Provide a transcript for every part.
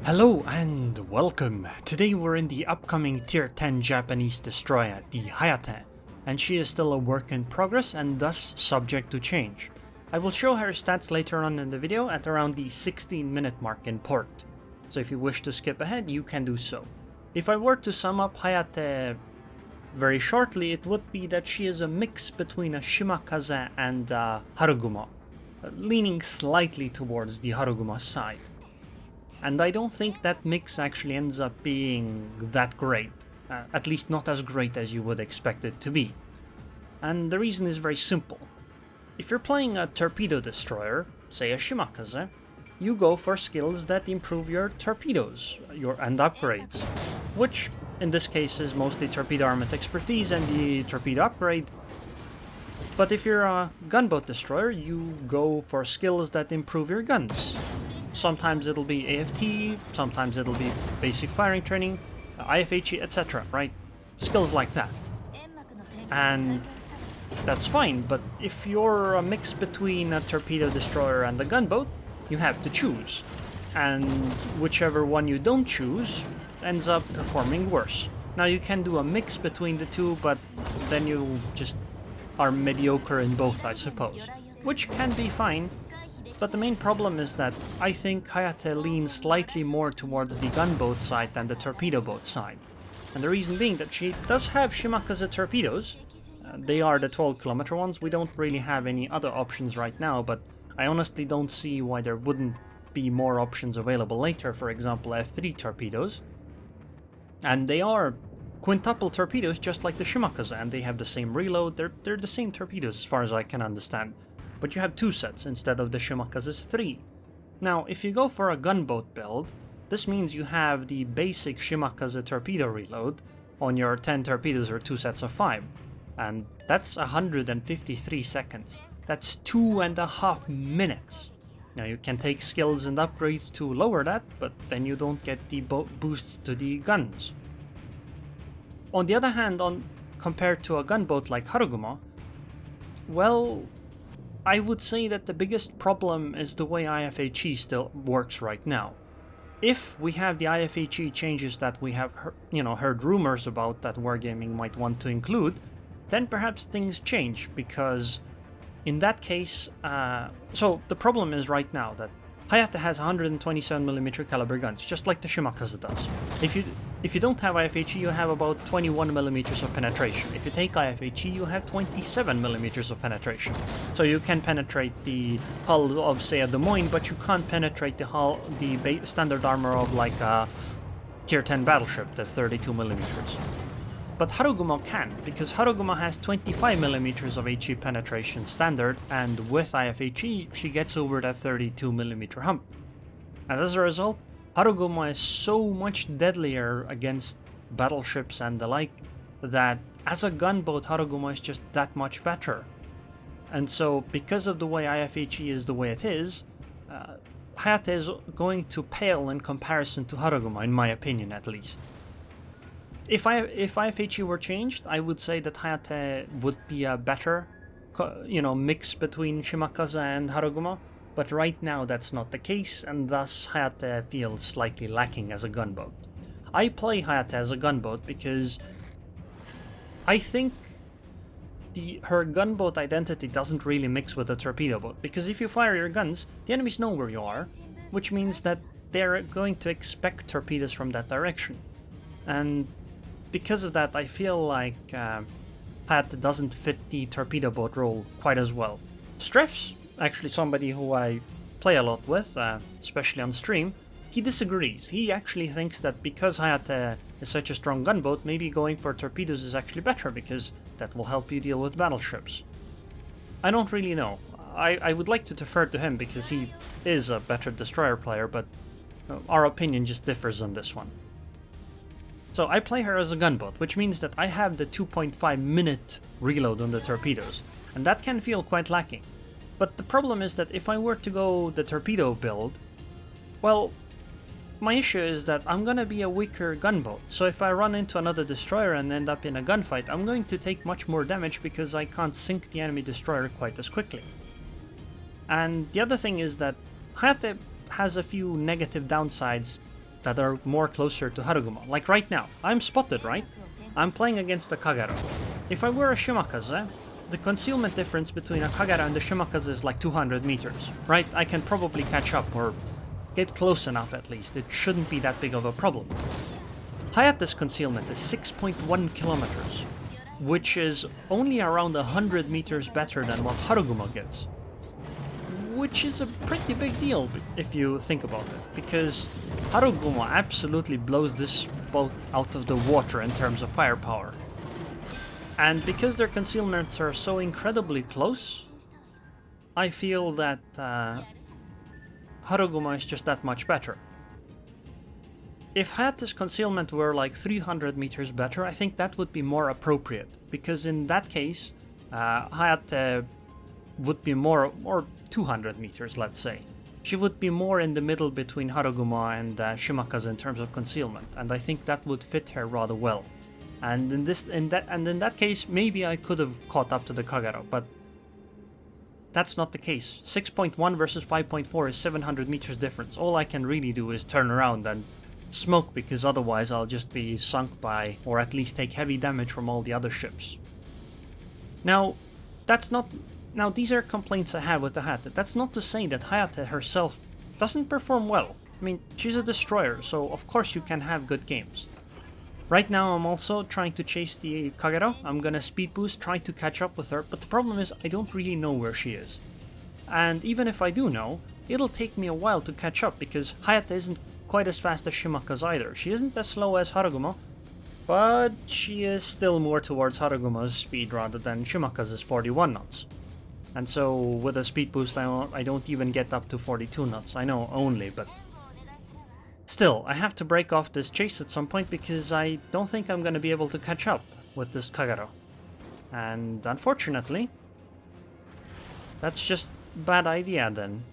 Hello and welcome. Today we're in the upcoming tier 10 Japanese destroyer, the Hayate, and she is still a work in progress and thus subject to change. I will show her stats later on in the video at around the 16-minute mark in port, so if you wish to skip ahead you can do so. If I were to sum up Hayate very shortly, it would be that she is a mix between a Shimakaze and Harugumo, leaning slightly towards the Harugumo side. And I don't think that mix actually ends up being that great, at least not as great as you would expect it to be. And the reason is very simple. If you're playing a torpedo destroyer, say a Shimakaze, you go for skills that improve your torpedoes and upgrades, which in this case is mostly torpedo armament expertise and the torpedo upgrade. But if you're a gunboat destroyer, you go for skills that improve your guns. Sometimes it'll be AFT, sometimes it'll be basic firing training, IFHE, etc., right? Skills like that. And that's fine, but if you're a mix between a torpedo destroyer and a gunboat, you have to choose. And whichever one you don't choose ends up performing worse. Now you can do a mix between the two, but then you just are mediocre in both, I suppose. Which can be fine. But the main problem is that I think Hayate leans slightly more towards the gunboat side than the torpedo boat side. And the reason being that she does have Shimakaze torpedoes. They are the 12-kilometer ones. We don't really have any other options right now, but I honestly don't see why there wouldn't be more options available later, for example F3 torpedoes. And they are quintuple torpedoes just like the Shimakaze, and they have the same reload. They're the same torpedoes as far as I can understand. But you have two sets instead of the Shimakaze's 3. Now, if you go for a gunboat build, this means you have the basic Shimakaze torpedo reload on your 10 torpedoes or 2 sets of 5. And that's 153 seconds. That's 2.5 minutes. Now you can take skills and upgrades to lower that, but then you don't get the boosts to the guns. On the other hand, compared to a gunboat like Harugumo, well, I would say that the biggest problem is the way IFHE still works right now. If we have the IFHE changes that we have heard rumors about that Wargaming might want to include, then perhaps things change, because in that case, so the problem is right now that Hayate has 127mm caliber guns, just like the Shimakaze does. If you don't have IFHE, you have about 21mm of penetration. If you take IFHE, you have 27mm of penetration. So you can penetrate the hull of, say, a Des Moines, but you can't penetrate the standard armor of like a tier 10 battleship, that's 32mm. But Harugumo can, because Harugumo has 25mm of HE penetration standard, and with IFHE, she gets over that 32mm hump. And as a result, Harugumo is so much deadlier against battleships and the like, that as a gunboat, Harugumo is just that much better. And so, because of the way IFHE is the way it is, Hayate is going to pale in comparison to Harugumo, in my opinion at least. If IFHE were changed, I would say that Hayate would be a better, mix between Shimakaze and Harugumo, but right now that's not the case, and thus Hayate feels slightly lacking as a gunboat. I play Hayate as a gunboat because I think her gunboat identity doesn't really mix with the torpedo boat, because if you fire your guns, the enemies know where you are, which means that they're going to expect torpedoes from that direction. And because of that, I feel like Hayate doesn't fit the torpedo boat role quite as well. Streff's actually somebody who I play a lot with, especially on stream. He disagrees. He actually thinks that because Hayate is such a strong gunboat, maybe going for torpedoes is actually better, because that will help you deal with battleships. I don't really know. I would like to defer to him because he is a better destroyer player, but our opinion just differs on this one. So I play her as a gunboat, which means that I have the 2.5 minute reload on the torpedoes, and that can feel quite lacking. But the problem is that if I were to go the torpedo build, well, my issue is that I'm gonna be a weaker gunboat, so if I run into another destroyer and end up in a gunfight, I'm going to take much more damage because I can't sink the enemy destroyer quite as quickly. And the other thing is that Hayate has a few negative downsides that are more closer to Harugumo. Like right now, I'm spotted, right? I'm playing against a Kagero. If I were a Shimakaze, the concealment difference between a Kagero and the Shimakaze is like 200 meters, right? I can probably catch up, or get close enough at least. It shouldn't be that big of a problem. Hayate's concealment is 6.1 kilometers, which is only around 100 meters better than what Harugumo gets. Which is a pretty big deal if you think about it, because Harugumo absolutely blows this boat out of the water in terms of firepower. And because their concealments are so incredibly close, I feel that Harugumo is just that much better. If Hayate's concealment were like 300 meters better, I think that would be more appropriate, because in that case, Hayate would be more, or 200 meters, let's say. She would be more in the middle between Harugumo and Shimakaze in terms of concealment, and I think that would fit her rather well. And in that case, maybe I could have caught up to the Kagero, but that's not the case. 6.1 versus 5.4 is 700 meters difference. All I can really do is turn around and smoke, because otherwise I'll just be sunk by, or at least take heavy damage from all the other ships. Now, these are complaints I have with the Hayate. That's not to say that Hayate herself doesn't perform well. I mean, she's a destroyer, so of course you can have good games. Right now I'm also trying to chase the Kagero. I'm gonna speed boost, try to catch up with her, but the problem is I don't really know where she is. And even if I do know, it'll take me a while to catch up, because Hayate isn't quite as fast as Shimakaze either. She isn't as slow as Harugumo, but she is still more towards Harugumo's speed rather than Shimakaze's 41 knots. And so with a speed boost I don't even get up to 42 knots. I know, only, but still, I have to break off this chase at some point, because I don't think I'm gonna be able to catch up with this Kagero. And unfortunately, that's just a bad idea then,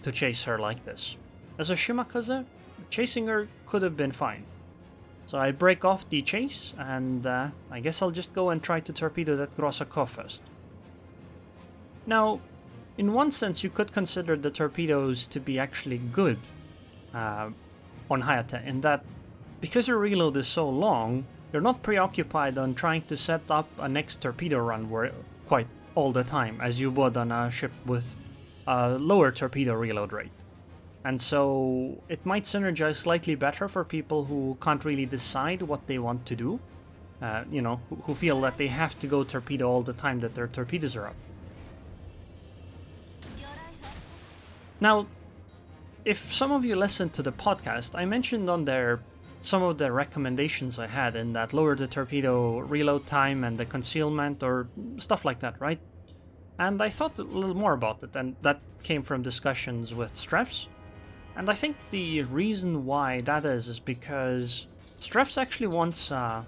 to chase her like this. As a Shimakaze, chasing her could have been fine. So I break off the chase, and I guess I'll just go and try to torpedo that Grosako first. Now, in one sense you could consider the torpedoes to be actually good on Hayate, in that because your reload is so long, you're not preoccupied on trying to set up a next torpedo run quite all the time, as you would on a ship with a lower torpedo reload rate. And so it might synergize slightly better for people who can't really decide what they want to do, who feel that they have to go torpedo all the time that their torpedoes are up. Now, if some of you listened to the podcast, I mentioned on there some of the recommendations I had, in that lower the torpedo reload time and the concealment, or stuff like that, right? And I thought a little more about it, and that came from discussions with Streps. And I think the reason why that is because Streps actually wants a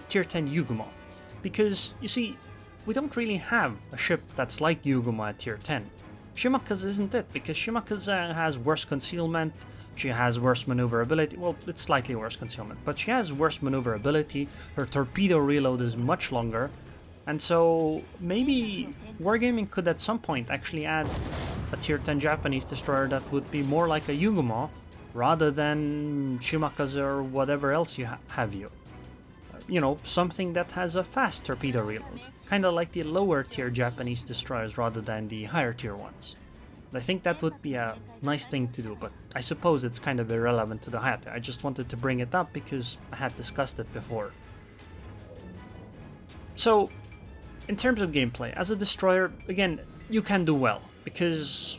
tier 10 Yugumo. Because, you see, we don't really have a ship that's like Yugumo at tier 10. Shimakaze isn't it, because Shimakaze has worse concealment, she has worse maneuverability, well, it's slightly worse concealment, but she has worse maneuverability, her torpedo reload is much longer, and so maybe Wargaming could at some point actually add a tier 10 Japanese destroyer that would be more like a Yugumo, rather than Shimakaze or whatever else you have you. Something that has a fast torpedo reload, kinda like the lower tier Japanese destroyers rather than the higher tier ones. I think that would be a nice thing to do, but I suppose it's kind of irrelevant to the Hayate. I just wanted to bring it up because I had discussed it before. So, in terms of gameplay, as a destroyer, again, you can do well, because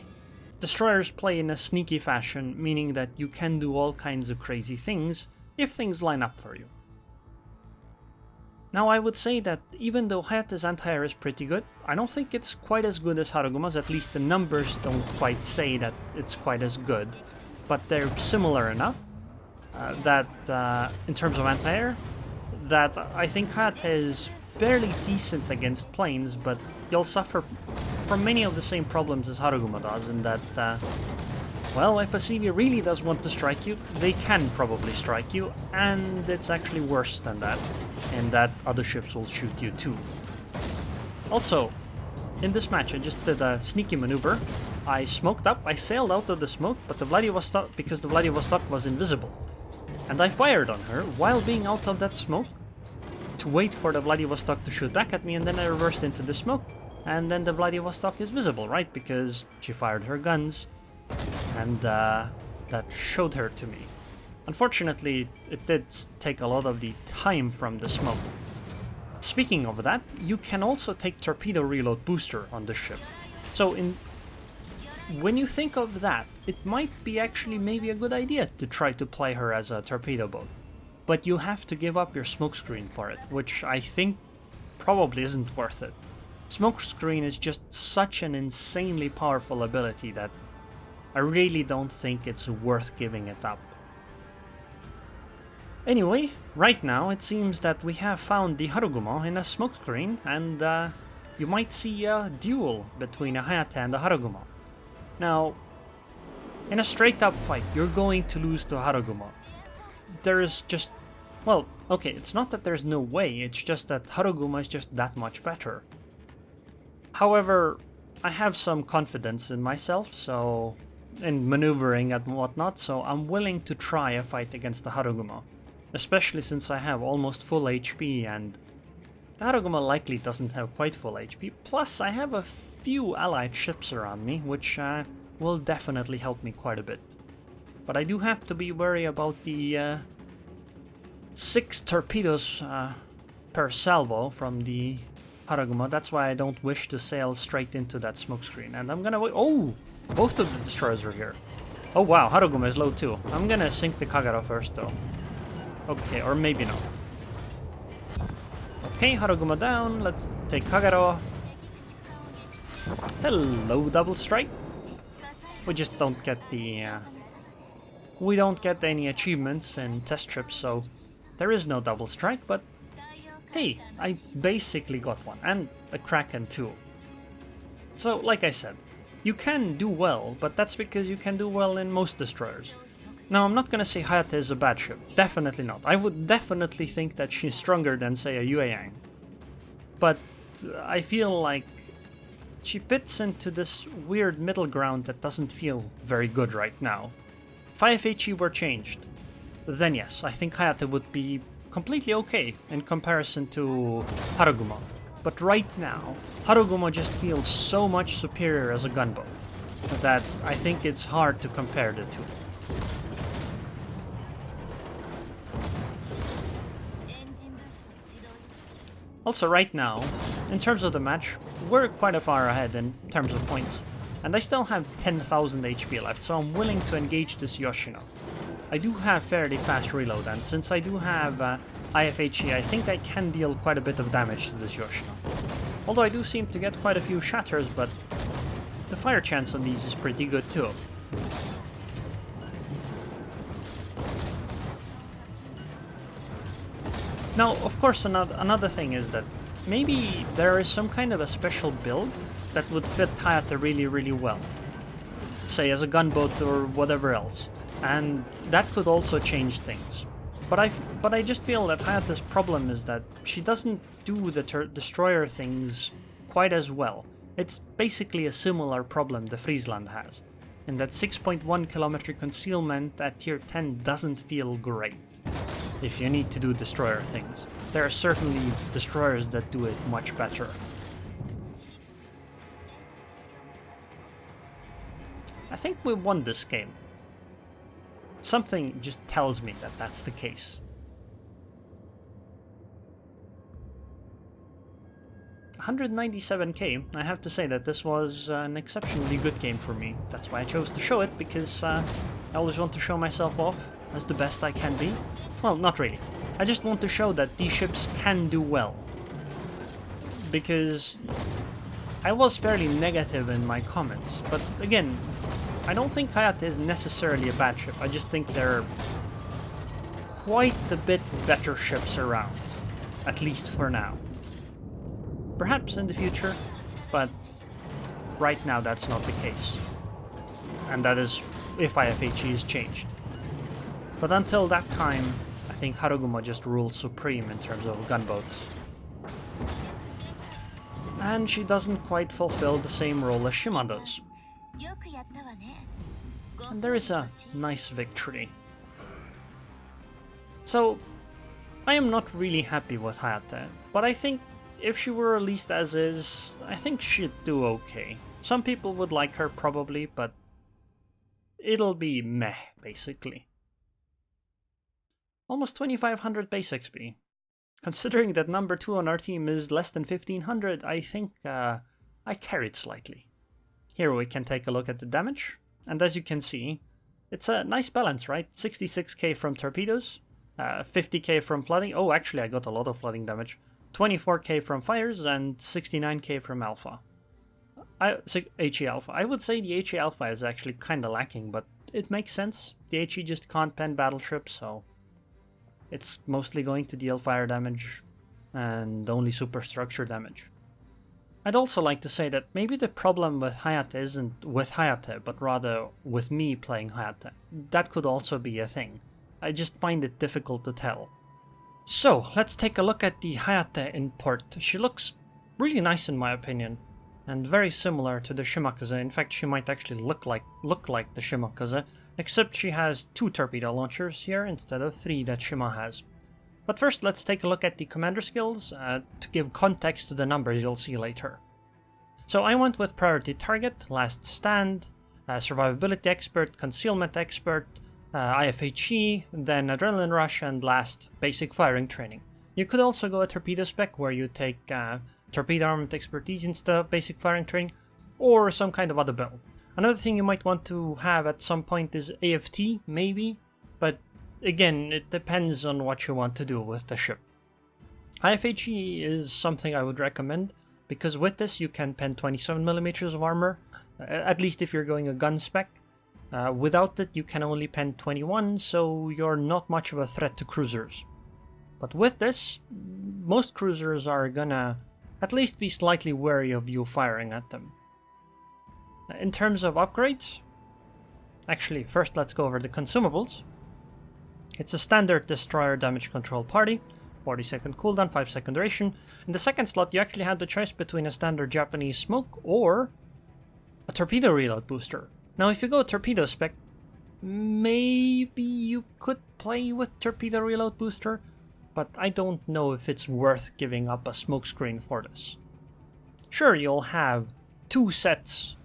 destroyers play in a sneaky fashion, meaning that you can do all kinds of crazy things if things line up for you. Now, I would say that even though Hayate's anti-air is pretty good, I don't think it's quite as good as Harugumo's. At least the numbers don't quite say that it's quite as good, but they're similar enough that in terms of anti-air, that I think Hayate is fairly decent against planes, but you'll suffer from many of the same problems as Harugumo does, in that, if a CV really does want to strike you, they can probably strike you, and it's actually worse than that, in that other ships will shoot you too. Also, in this match I just did a sneaky maneuver. I smoked up, I sailed out of the smoke, but the Vladivostok, because the Vladivostok was invisible. And I fired on her while being out of that smoke to wait for the Vladivostok to shoot back at me, and then I reversed into the smoke, and then the Vladivostok is visible, right? Because she fired her guns, and that showed her to me. Unfortunately, it did take a lot of the time from the smoke. Speaking of that, you can also take torpedo reload booster on the ship. So when you think of that, it might be actually maybe a good idea to try to play her as a torpedo boat. But you have to give up your smokescreen for it, which I think probably isn't worth it. Smokescreen is just such an insanely powerful ability that I really don't think it's worth giving it up. Anyway, right now it seems that we have found the Harugumo in a smokescreen, and you might see a duel between a Hayate and a Harugumo. Now, in a straight up fight, you're going to lose to Harugumo. There is just... well, okay, it's not that there's no way, it's just that Harugumo is just that much better. However, I have some confidence in myself, so... in maneuvering and whatnot, so I'm willing to try a fight against the Harugumo. Especially since I have almost full HP, and the Harugumo likely doesn't have quite full HP. Plus, I have a few allied ships around me, which will definitely help me quite a bit. But I do have to be wary about the 6 torpedoes per salvo from the Harugumo. That's why I don't wish to sail straight into that smokescreen. And I'm gonna wait. Oh! Both of the destroyers are here. Oh wow, Harugumo is low too. I'm gonna sink the Kagero first though. Okay, or maybe not. Okay, Harugumo down. Let's take Kagero. Hello, double strike. We just don't get the... we don't get any achievements in test trips, so there is no double strike, but hey, I basically got one, and a Kraken too. So, like I said, you can do well, but that's because you can do well in most destroyers. Now, I'm not gonna say Hayate is a bad ship, definitely not. I would definitely think that she's stronger than, say, a Yueyang. But I feel like she fits into this weird middle ground that doesn't feel very good right now. If IFHE were changed, then yes, I think Hayate would be completely okay in comparison to Harugumo. But right now, Harugumo just feels so much superior as a gunboat that I think it's hard to compare the two. Also right now, in terms of the match, we're quite a far ahead in terms of points, and I still have 10,000 HP left, so I'm willing to engage this Yoshino. I do have fairly fast reload, and since I do have IFHE, I think I can deal quite a bit of damage to this Yoshino. Although I do seem to get quite a few shatters, but the fire chance on these is pretty good too. Now, of course, another thing is that maybe there is some kind of a special build that would fit Hayate really, really well. Say, as a gunboat or whatever else. And that could also change things. But I just feel that Hayate's problem is that she doesn't do the destroyer things quite as well. It's basically a similar problem the Friesland has. And that 6.1 kilometer concealment at tier 10 doesn't feel great. If you need to do destroyer things. There are certainly destroyers that do it much better. I think we won this game. Something just tells me that that's the case. 197k, I have to say that this was an exceptionally good game for me. That's why I chose to show it, because I always want to show myself off as the best I can be. Well, not really. I just want to show that these ships can do well. Because I was fairly negative in my comments, but again, I don't think Hayate is necessarily a bad ship. I just think they're quite a bit better ships around, at least for now. Perhaps in the future, but right now that's not the case. And that is if IFHE is changed. But until that time, I think Harugumo just rules supreme in terms of gunboats. and she doesn't quite fulfill the same role as Shima does. And there is a nice victory. So, I am not really happy with Hayate, but I think if she were released as is, I think she'd do okay. Some people would like her probably, but it'll be meh, basically. Almost 2500 base XP. Considering that number 2 on our team is less than 1500, I think I carried slightly. Here we can take a look at the damage, and as you can see, it's a nice balance, right? 66k from torpedoes, 50k from flooding. Oh, actually I got a lot of flooding damage. 24k from fires and 69k from alpha. HE alpha. I would say the HE alpha is actually kinda lacking, but it makes sense. The HE just can't pen battleships, so it's mostly going to deal fire damage and only superstructure damage. I'd also like to say that maybe the problem with Hayate isn't with Hayate, but rather with me playing Hayate. That could also be a thing. I just find it difficult to tell. So, let's take a look at the Hayate in port. She looks really nice in my opinion, and very similar to the Shimakaze. In fact, she might actually look like the Shimakaze, except she has 2 torpedo launchers here instead of 3 that Shima has. But first, let's take a look at the commander skills to give context to the numbers you'll see later. So I went with priority target, last stand, survivability expert, concealment expert, IFHE, then adrenaline rush, and last basic firing training. You could also go a torpedo spec where you take torpedo armament expertise instead of basic firing training, or some kind of other build. Another thing you might want to have at some point is AFT, maybe, but again, it depends on what you want to do with the ship. IFHE is something I would recommend, because with this you can pen 27mm of armor, at least if you're going a gun spec. Without it you can only pen 21, so you're not much of a threat to cruisers. But with this, most cruisers are gonna at least be slightly wary of you firing at them. In terms of upgrades, actually first let's go over the consumables. It's a standard destroyer damage control party, 40-second cooldown, 5-second duration. In the second slot you actually had the choice between a standard Japanese smoke or a torpedo reload booster. Now if you go torpedo spec, maybe you could play with torpedo reload booster, but I don't know if it's worth giving up a smokescreen for this. Sure, you'll have 4 sets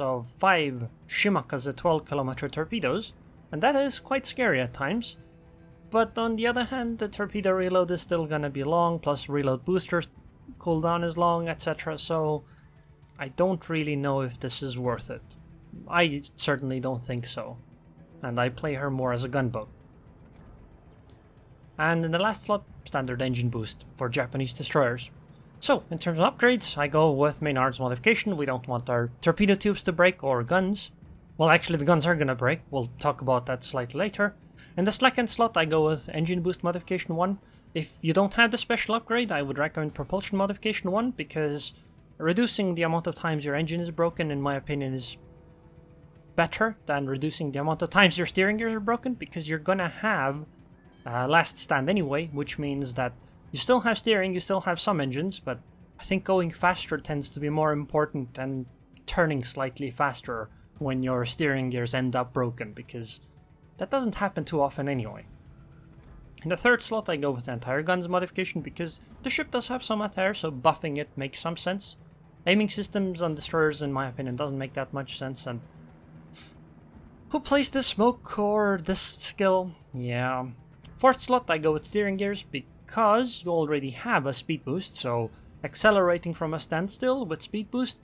of 5 Shimakaze 12km torpedoes, and that is quite scary at times. But on the other hand, the torpedo reload is still gonna be long, plus reload boosters cooldown is long, etc. So I don't really know if this is worth it. I certainly don't think so. And I play her more as a gunboat. And in the last slot, standard engine boost for Japanese destroyers. So, in terms of upgrades, I go with main arms modification. We don't want our torpedo tubes to break or guns. Well, actually the guns are gonna break. We'll talk about that slightly later. In the second slot, I go with engine boost modification 1. If you don't have the special upgrade, I would recommend propulsion modification 1, because reducing the amount of times your engine is broken, in my opinion, is better than reducing the amount of times your steering gears are broken, because you're gonna have last stand anyway, which means that you still have steering, you still have some engines, but I think going faster tends to be more important than turning slightly faster when your steering gears end up broken, because that doesn't happen too often anyway. In the third slot, I go with the anti-guns modification, because the ship does have some anti-air, so buffing it makes some sense. Aiming systems on destroyers, in my opinion, doesn't make that much sense, and who plays this smoke or this skill? Yeah. Fourth slot, I go with steering gears, because you already have a speed boost, so accelerating from a standstill with speed boost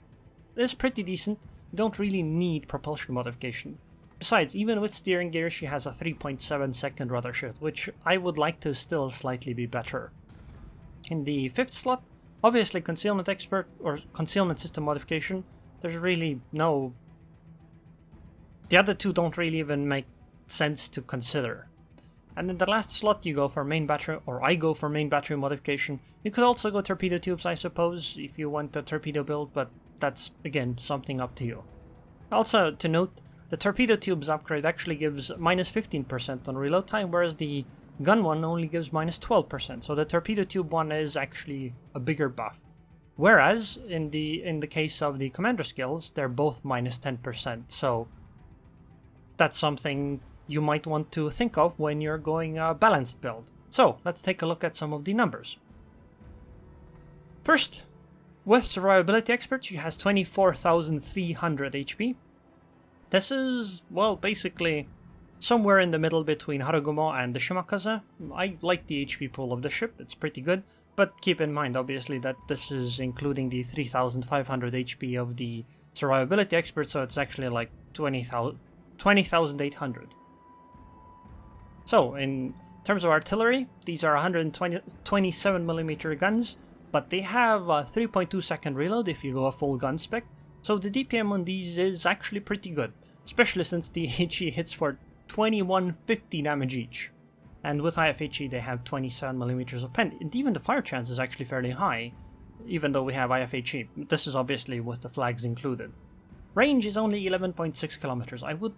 is pretty decent. You don't really need propulsion modification. Besides, even with steering gears, she has a 3.7 second rudder shift, which I would like to still slightly be better. In the fifth slot, obviously concealment expert or concealment system modification. There's really no... The other two don't really even make sense to consider. And in the last slot you go for main battery, or I go for main battery modification. You could also go torpedo tubes, I suppose, if you want a torpedo build, but that's, again, something up to you. Also, to note, the torpedo tubes upgrade actually gives minus 15% on reload time, whereas the gun one only gives minus 12%, so the torpedo tube one is actually a bigger buff. Whereas in the case of the commander skills, they're both minus 10%. So that's something you might want to think of when you're going a balanced build. So let's take a look at some of the numbers. First, with survivability expert, she has 24,300 HP. This is, well, basically somewhere in the middle between Harugumo and the Shimakaze. I like the HP pool of the ship, it's pretty good, but keep in mind obviously that this is including the 3,500 HP of the survivability expert, so it's actually like 20,800. So in terms of artillery, these are 127mm guns, but they have a 3.2 second reload if you go a full gun spec, so the DPM on these is actually pretty good, especially since the HE hits for 2150 damage each. And with IFHE they have 27mm of pen, and even the fire chance is actually fairly high, even though we have IFHE. This is obviously with the flags included. Range is only 11.6 kilometers. I would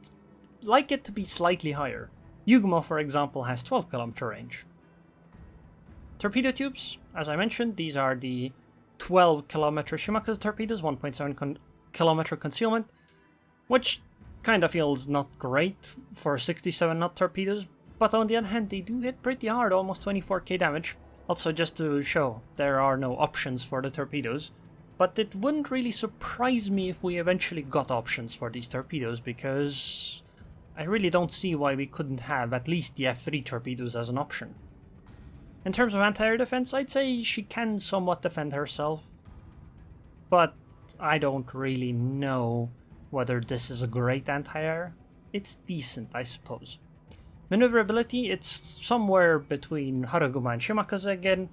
like it to be slightly higher. Harugumo, for example, has 12 kilometer range. Torpedo tubes, as I mentioned, these are the 12 kilometer Shimakaze torpedoes, 1.7 kilometer concealment, which kind of feels not great for 67 knot torpedoes, but on the other hand they do hit pretty hard, almost 24k damage. Also, just to show, there are no options for the torpedoes, but it wouldn't really surprise me if we eventually got options for these torpedoes, because I really don't see why we couldn't have at least the F3 torpedoes as an option. In terms of anti-air defense, I'd say she can somewhat defend herself, but I don't really know whether this is a great anti-air. It's decent, I suppose. Maneuverability, it's somewhere between Harugumo and Shimakaze again.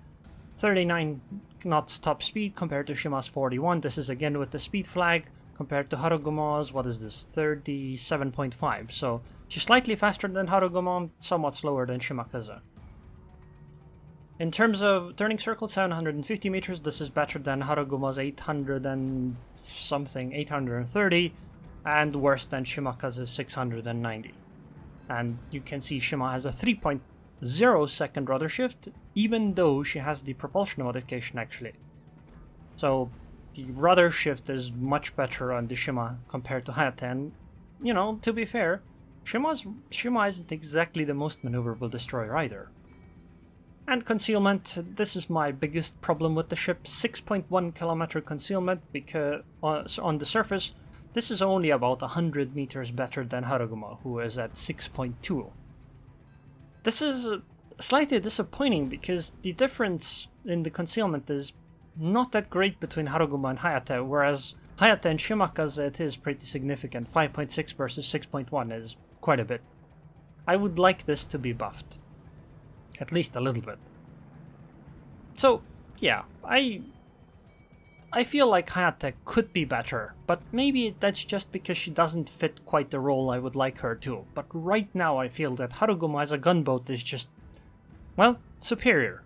39 knots top speed compared to Shima's 41. This is again with the speed flag compared to Harugumo's, what is this, 37.5. So she's slightly faster than Harugumo, somewhat slower than Shimakaze. In terms of turning circle, 750 meters, this is better than Harugumo's 800 and something, 830, and worse than Shimakaze's 690. And you can see Shima has a 3.0 second rudder shift, even though she has the propulsion modification actually. So the rudder shift is much better on the Shima compared to Hayate, and you know, to be fair, Shima isn't exactly the most maneuverable destroyer either. And concealment, this is my biggest problem with the ship, 6.1 kilometer concealment, because on the surface, this is only about 100 meters better than Harugumo, who is at 6.2. This is slightly disappointing because the difference in the concealment is not that great between Harugumo and Hayate, whereas Hayate and Shimakaze it is pretty significant. 5.6 versus 6.1 is quite a bit. I would like this to be buffed. At least a little bit. So, yeah, I feel like Hayate could be better, but maybe that's just because she doesn't fit quite the role I would like her to. But right now I feel that Harugumo as a gunboat is just, well, superior.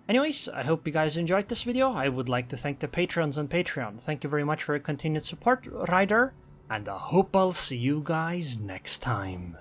Anyways, I hope you guys enjoyed this video. I would like to thank the patrons on Patreon. Thank you very much for your continued support, Ryder, and I hope I'll see you guys next time.